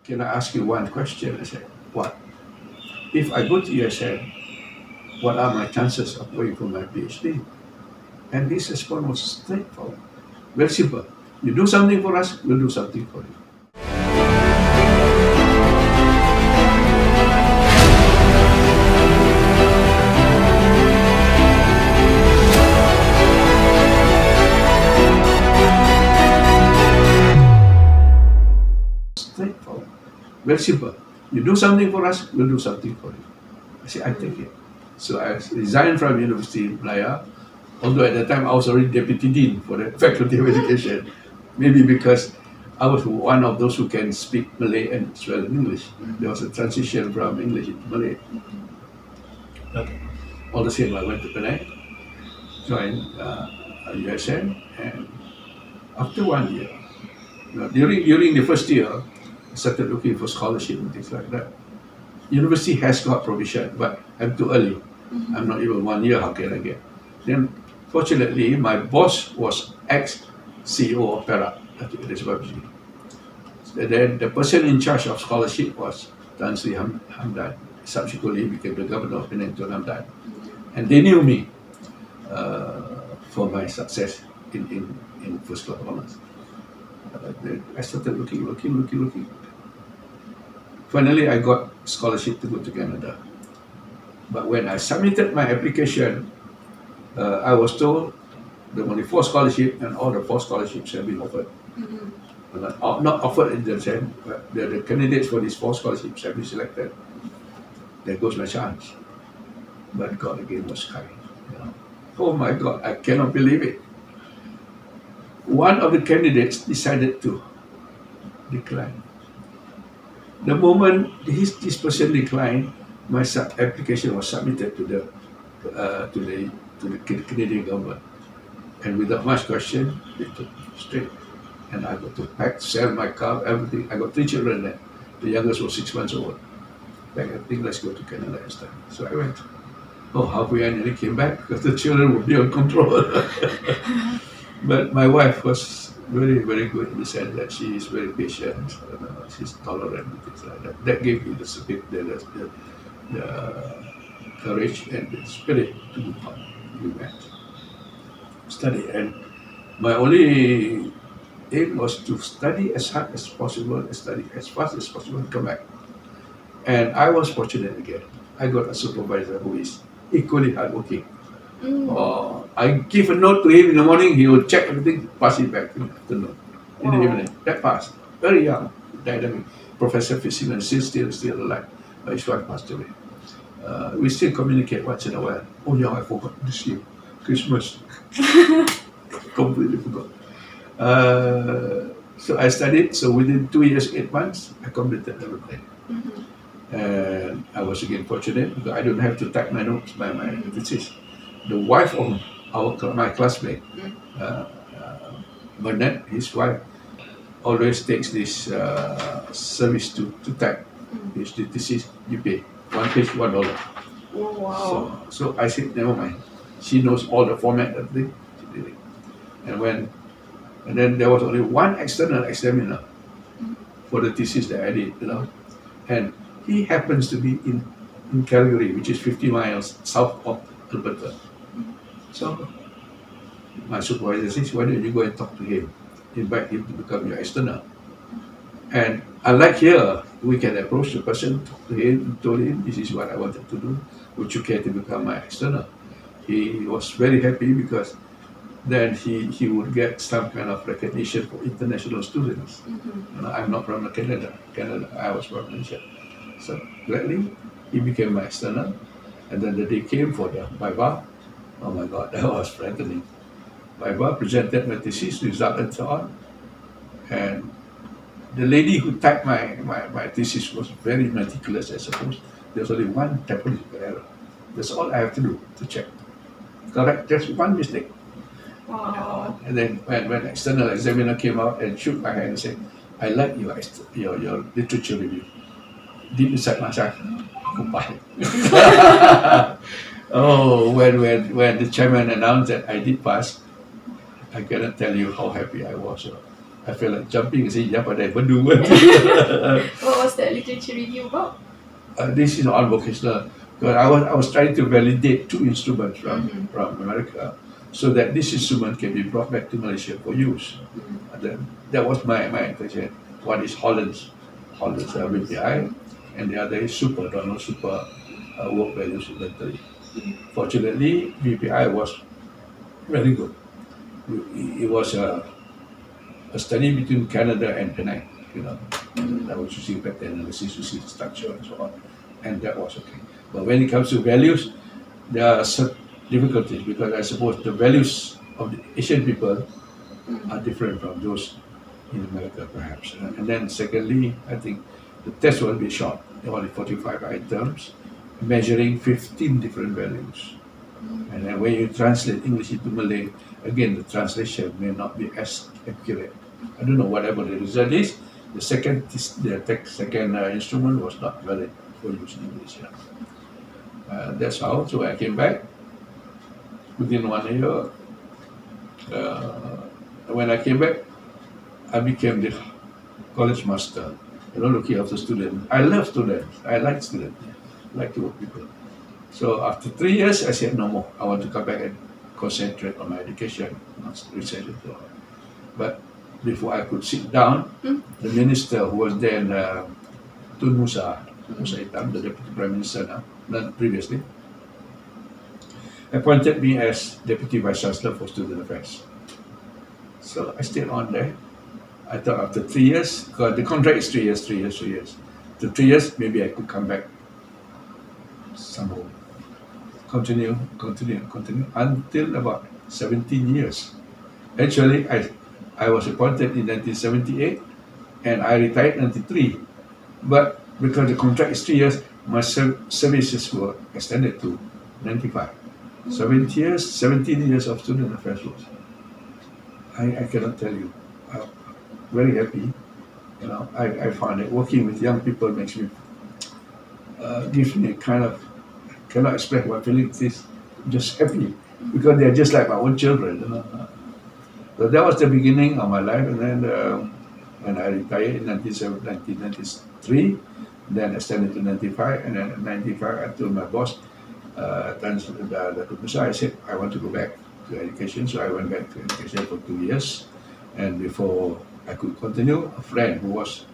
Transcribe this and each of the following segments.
can I ask you one question? I said, what? If I go to USM, what are my chances of going for my PhD? And his response was straightforward, very simple. You do something for us, we'll do something for you. Straightforward, very simple. You do something for us, we'll do something for you. I said, I take it. So I resigned from University of Malaya, although at that time I was already Deputy Dean for the Faculty of Education, maybe because I was one of those who can speak Malay and as well as English. There was a transition from English into Malay. But all the same, I went to Penang, joined USM, and after 1 year, during the first year, I started looking for scholarship and things like that. University has got provision, but I'm too early. I'm not even 1 year, how can I get? Then, fortunately, my boss was ex-CEO of Perak, then the person in charge of scholarship was Tan Sri Hamdan, subsequently became the governor of Penang, Tun Hamdan. And they knew me for my success in first class honors. I started looking. Finally, I got scholarship to go to Canada. But when I submitted my application, I was told there were only 4 scholarships, and all the 4 scholarships have been offered. Not offered in the sense, but the candidates for these 4 scholarships have been selected. There goes my chance. But God again was kind. Oh my God, I cannot believe it. One of the candidates decided to decline. The moment this person declined, my application was submitted to the Canadian government, and without much question, they took it straight. And I got to pack, sell my car, everything. I got 3 children then. The youngest was 6 months old. Pack everything, let's go to Canada and stuff. So I went. Oh, halfway I nearly came back because the children were beyond control. But my wife was very, very good in the sense that she is very patient, she's tolerant and things like that. That gave me the spirit, the courage and the spirit to move on. We went, study, and my only aim was to study as hard as possible and study as fast as possible and come back. And I was fortunate again. I got a supervisor who is equally hardworking. I give a note to him in the morning, he will check everything, pass it back in the afternoon, in the evening. That fast. Very young, dynamic. Professor Fitzsimmons is still alive, but his wife passed away. We still communicate once in a while. Oh yeah, I forgot this year, Christmas. Completely forgot. So I studied, so within 2 years, 8 months, I completed everything. And I was again fortunate because I don't have to type my notes by my thesis. The wife of my classmate, Bernard, his wife, always takes this service to type his thesis. You pay 1 page, $1. Oh, wow. So I said, never mind. She knows all the format of the thing. She did it. And then there was only one external examiner for the thesis that I did, and he happens to be in Calgary, which is 50 miles south of Alberta. So my supervisor says, why don't you go and talk to him, invite him to become your external. And unlike here, we can approach the person, talk to him, told him, this is what I wanted to do, would you care to become my external? He was very happy because then he would get some kind of recognition for international students. I'm not from Canada, I was from Malaysia. So gladly, he became my external. And then the day came for the Viva. Oh my God, that was frightening. Viva presented my thesis, result and so on. And the lady who typed my thesis was very meticulous, I suppose. There's only one typological error. That's all I have to do to check. Correct, just one mistake. Wow. And then when external examiner came out and shook my hand and said, I like your literature review. Deep inside myself, goodbye. Oh, when the chairman announced that I did pass, I cannot tell you how happy I was. I felt like jumping and saying, yeah, but I do. What literature review about? This is all vocational. Because I was trying to validate 2 instruments from America, so that this instrument can be brought back to Malaysia for use. And then that was my intention. One is Holland's VPI, and the other is Donald Super work values inventory. Fortunately, VPI was very good. It was a study between Canada and Penang, and I was using pattern analysis to see the structure and so on, and that was okay. But when it comes to values, there are some difficulties, because I suppose the values of the Asian people are different from those in America, perhaps. And then secondly, I think the test will be short, only 45 items, measuring 15 different values. And then when you translate English into Malay, again, the translation may not be as accurate. I don't know whatever the result is. The second instrument was not valid for use in English. That's how. So I came back within 1 year. When I came back, I became the college master, looking after students. I love students. I like students. I like to work with people. So after 3 years, I said no more. I want to come back and concentrate on my education, not research. But before I could sit down, the minister who was then Tun Musa Hitam, the deputy prime minister now, not previously, appointed me as deputy vice chancellor for student affairs. So I stayed on there. I thought after 3 years, because the contract is 3 years. After 3 years, maybe I could come back somehow. Continue until about 17 years. Actually, I was appointed in 1978 and I retired in 1993. But because the contract is 3 years, my services were extended to 95. 17 years of student affairs work. I cannot tell you. I'm very happy. I find that working with young people makes me, gives me a kind of, cannot explain what feeling it is. I'm just happy because they're just like my own children. So that was the beginning of my life, and then when I retired in 1993, then extended to 95, and then in 95 I told my boss, Dato, I said I want to go back to education, so I went back to education for 2 years, and before I could continue, a friend who was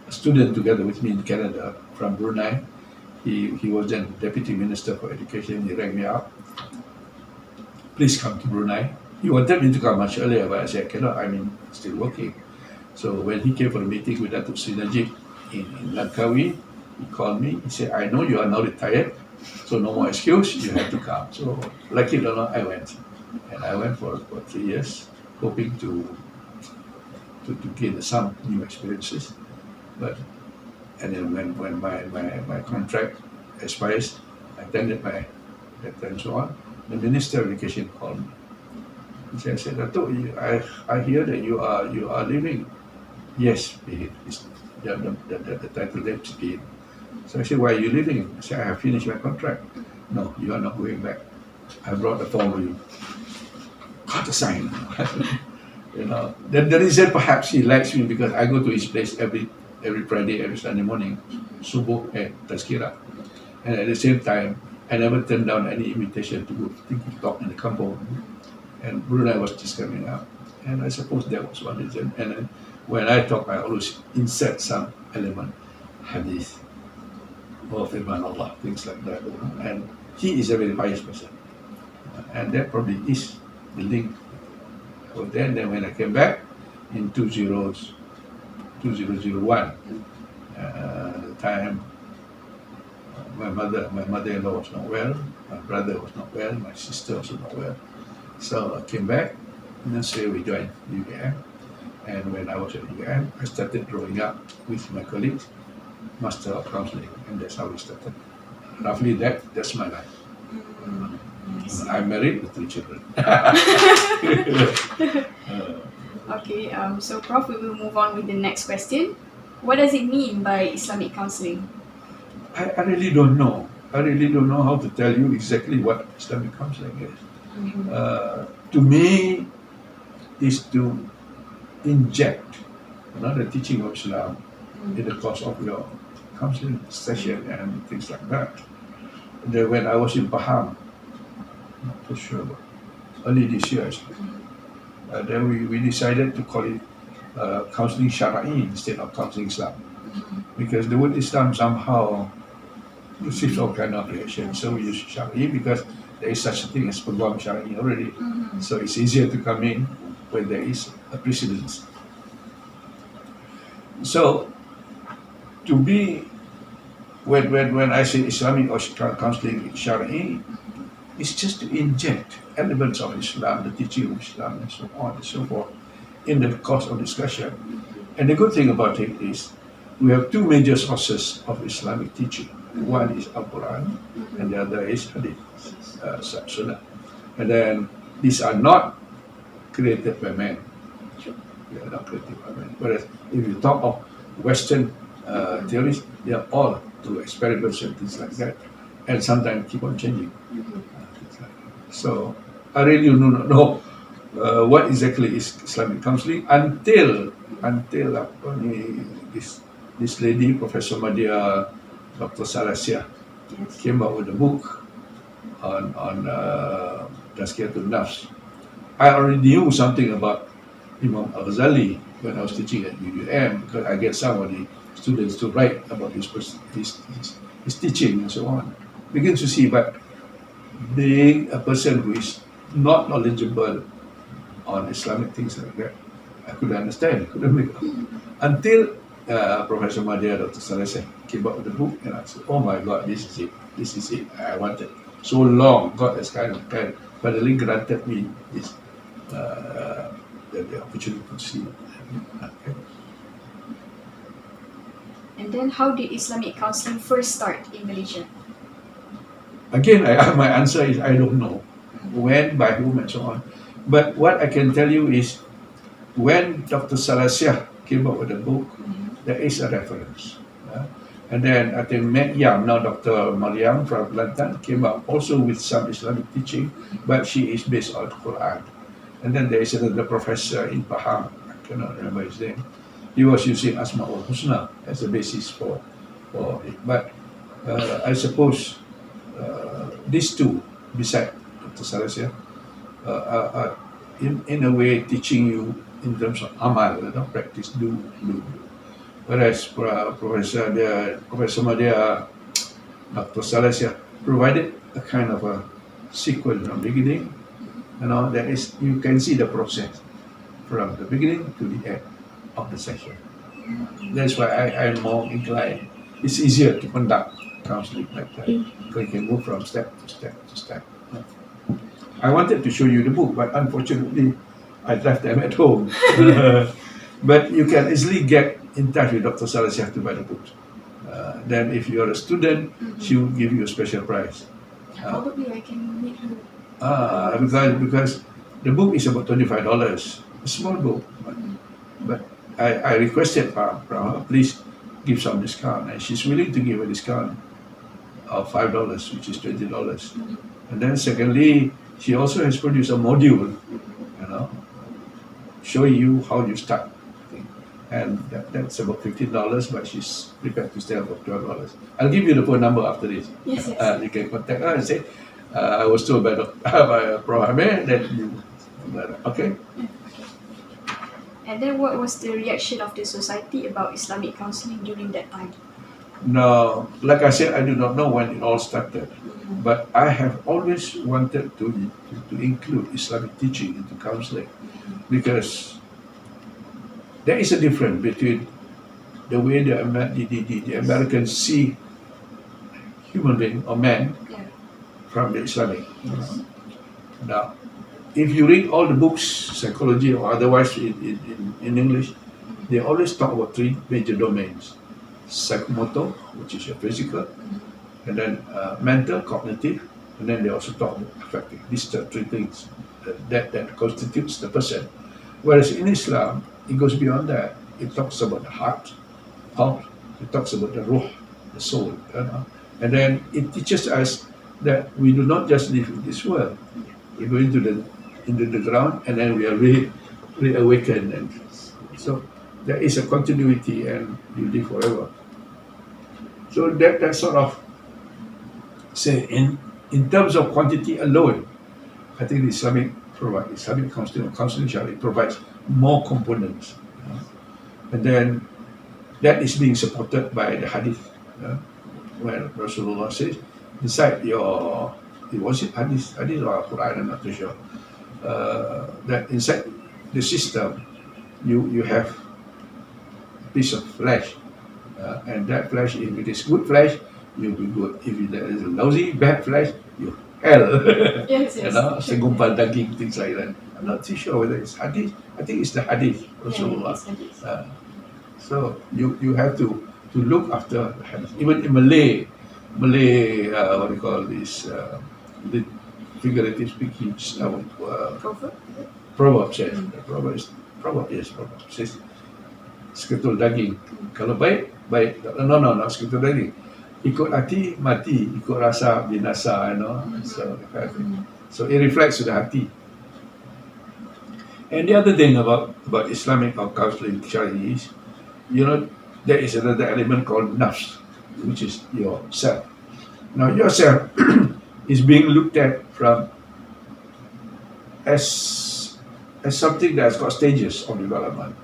a student together with me in Canada from Brunei, he was then deputy minister for education. He rang me up, please come to Brunei. He wanted me to come much earlier, but I said, I cannot, I'm still working. So when he came for the meeting with Dato Synergic in Langkawi, he called me, he said, I know you are now retired, so no more excuse, you have to come. So like it or not, I went. And I went for 3 years, hoping to gain some new experiences. And then when my contract expires, I attended my letter and so on, the Minister of Education called me. I said, Dato, I hear that you are leaving. Yes, the title that's paid. So I said, why are you leaving? I said, I have finished my contract. No, you are not going back. I brought the form for you. Got to sign. The reason perhaps he likes me because I go to his place every Friday, every Sunday morning, subuh and tazkirah. And at the same time, I never turned down any invitation to go talk in the kampung. And Brunei was just coming up. And I suppose that was one reason. And then when I talk, I always insert some element, hadith, or firman Allah, things like that. And he is a very pious person. And that probably is the link. So then when I came back in 2001, the time my mother-in-law was not well, my brother was not well, my sister was not well. So I came back, and then so we joined UVM. And when I was at UVM, I started growing up with my colleagues, Master of Counseling, and that's how we started. Roughly that's my life. I'm married with 3 children. Okay, so Prof, we will move on with the next question. What does it mean by Islamic counseling? I really don't know. I really don't know how to tell you exactly what Islamic counseling is. To me, is to inject the teaching of Islam in the course of your counseling session and things like that. Then when I was in Pahang, not too sure, but early this year actually, then we decided to call it counseling Syarie instead of counseling Islam, because the word Islam somehow receives all kind of reaction. So we use Syarie because there is such a thing as peguam Syarie already. So it's easier to come in when there is a precedence. So to be when I say Islamic or counseling Syarie, it's just to inject elements of Islam, the teaching of Islam, and so on and so forth in the course of discussion. And the good thing about it is we have two major sources of Islamic teaching. One is Al-Quran and the other is Hadith, Sunnah. And then these are not created by man. They are not created by man. Whereas if you talk of Western theories, they are all through experiments and things like that, and sometimes keep on changing. So I really do not know what exactly is Islamic counseling until this lady, Professor Madia, Dr. Syarie, came out with a book on Tazkiyatun Nafs. I already knew something about Imam Al-Ghazali when I was teaching at UUM, because I get some of the students to write about his teaching and so on. Begin to see, but being a person who is not knowledgeable on Islamic things like that, I couldn't understand, couldn't make up. Until Professor Madia, Dr. Syarie came up with the book, and I said, oh my God, this is it. I wanted so long. God has kind of finally granted me this the opportunity to see. Okay. And then how did Islamic counseling first start in Malaysia? Again, my answer is I don't know when, by whom, and so on. But what I can tell you is when Dr. Syarie came up with the book, there is a reference. And then I think Mek Yang, now Dr. Mariam from Kelantan, came up also with some Islamic teaching, but she is based on the Quran. And then there is another professor in Pahang, I cannot remember his name. He was using Asma'ul Husna as a basis for it. But I suppose these two, beside Dr. Syarie, are in a way teaching you in terms of amal, practice, do. Whereas Professor Madia, Dr. Syarie provided a kind of a sequence from beginning. There is, you can see the process from the beginning to the end of the session. That's why I'm more inclined. It's easier to conduct counseling like that, because you can move from step to step to step. I wanted to show you the book, but unfortunately, I left them at home. But you can easily get in touch with Dr. Syarie to buy the book. Then if you're a student, she will give you a special price. Probably I can meet her. Because the book is about $25, a small book. But I requested her, please give some discount, and she's willing to give a discount of $5, which is $20. And then secondly, she also has produced a module, showing you how you start. And that's about $15, but she's prepared to sell for $12. I'll give you the phone number after this. Yes. You can contact her and say, I was told by Prof. Amir that you, okay? And then what was the reaction of the society about Islamic counseling during that time? No, like I said, I do not know when it all started, but I have always wanted to include Islamic teaching into counseling, because there is a difference between the way the Americans see human being or man from the Islamic. Now, if you read all the books, psychology or otherwise in English, they always talk about three major domains: psychomotor, which is your physical, and then mental, cognitive, and then they also talk about affective. These are three things that constitutes the person. Whereas in Islam, it goes beyond that. It talks about the heart, it talks about the ruh, the soul, and then it teaches us that we do not just live in this world. We go into the ground, and then we are reawakened, and so there is a continuity, and you live forever. So that sort of say in terms of quantity alone, I think the Islamic counseling Syarie provides more components, and then that is being supported by the hadith. When Rasulullah says, inside your, was it hadith or Quran? I'm not too sure. That inside the system, you have a piece of flesh, and that flesh, if it is good flesh, you'll be good. If it is lousy, bad flesh, you hell. Yes, You yes. know, segumpal daging, things like that. I'm not too sure whether it's hadith. I think it's the hadith Rasulullah. Yeah, it's So you have to look after the hadith. Even in Malay, what do you call this? The figurative speaking, Prof. proverb says. Proverb says seketul daging. Kalau baik, no, not seketul daging. Ikut hati mati, ikut rasa binasa, So it reflects to the hati. And the other thing about Islamic or counseling Syarie is, there is another element called nafs, which is yourself. Now yourself is being looked at from as something that's got stages of development,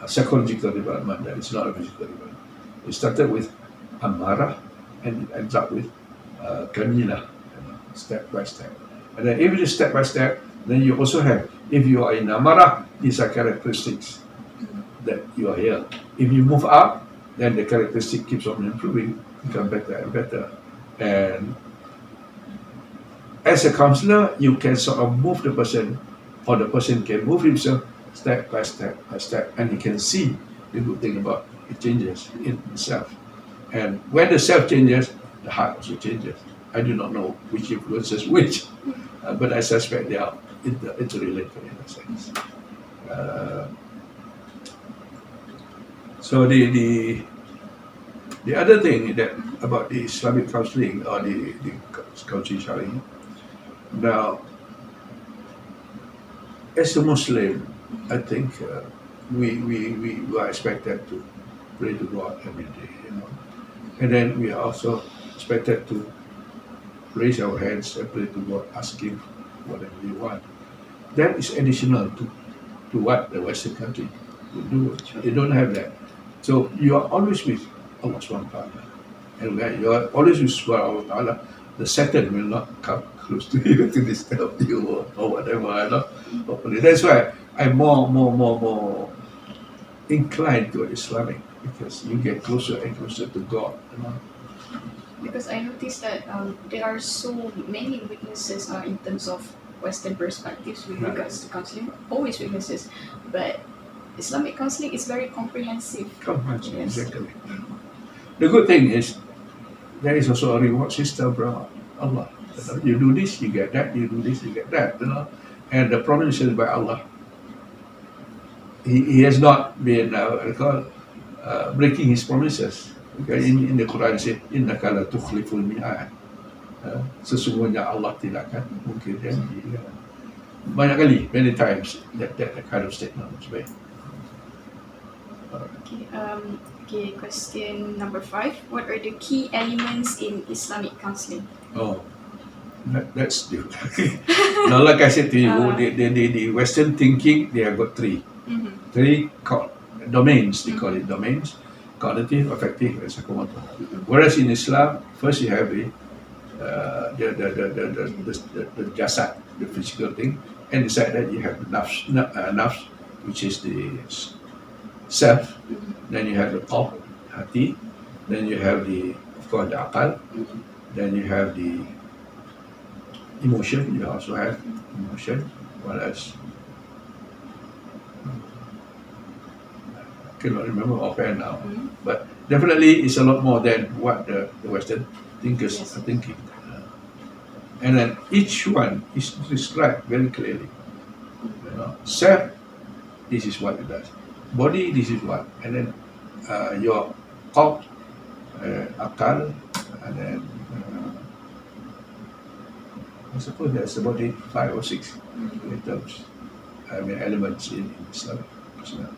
a psychological development that is not a physical development. It started with amara and it ends up with kamila, step by step. And then if it is step by step, then you also have, if you are in amara, these are characteristics that you are here. If you move up, then the characteristic keeps on improving, become better and better. And as a counselor, you can sort of move the person, or the person can move himself step by step by step, and he can see the good thing about it changes in himself. And when the self changes, the heart also changes. I do not know which influences which, but I suspect they are interrelated in a sense. So the other thing that about the Islamic counseling or the counseling Syarie, now as a Muslim, I think we are expected to pray to God every day, and then we are also expected to raise our hands and pray to God, asking whatever we want. That is additional to what the Western country will do. They don't have that. So you are always with Allah subhanahu wa ta'ala. And when you are always with Allah subhanahu wa ta'ala, the Satan will not come close to you to disturb you or whatever. Hopefully. That's why I'm more inclined to Islamic, because you get closer and closer to God. Because I noticed that there are so many weaknesses in terms of Western perspectives with regards to counseling, always weaknesses, but Islamic counseling is very comprehensive. Yes. Exactly. The good thing is, there is also a reward system from Allah. You do this, you get that. You do this, you get that. And the promise is by Allah. He has not been breaking his promises. Okay? In the Quran, it says, "Innaka la tukhliful mi'ad." Sesungguhnya Allah tidak akan mungkin janji. Banyak kali, many times, that kind of statement was made. Okay, question number 5. What are the key elements in Islamic counseling? Oh, that's different. Now, like I said to you, the Western thinking, they have got three domains. They call it domains: cognitive, affective, and psychomotor. Whereas in Islam, first you have the jasad, the physical thing, and beside that you have nafs, which is the self. Then you have the qalb, hati. Then you have the akal. Then you have the emotion. You also have emotion. What else? I cannot remember offhand now. But definitely it's a lot more than what the Western thinkers are thinking. And then each one is described very clearly. Self, this is what it does. Body, this is what. And then your qalb, akal, and then I suppose there's about 5 or 6 in terms, elements in Islamic personality.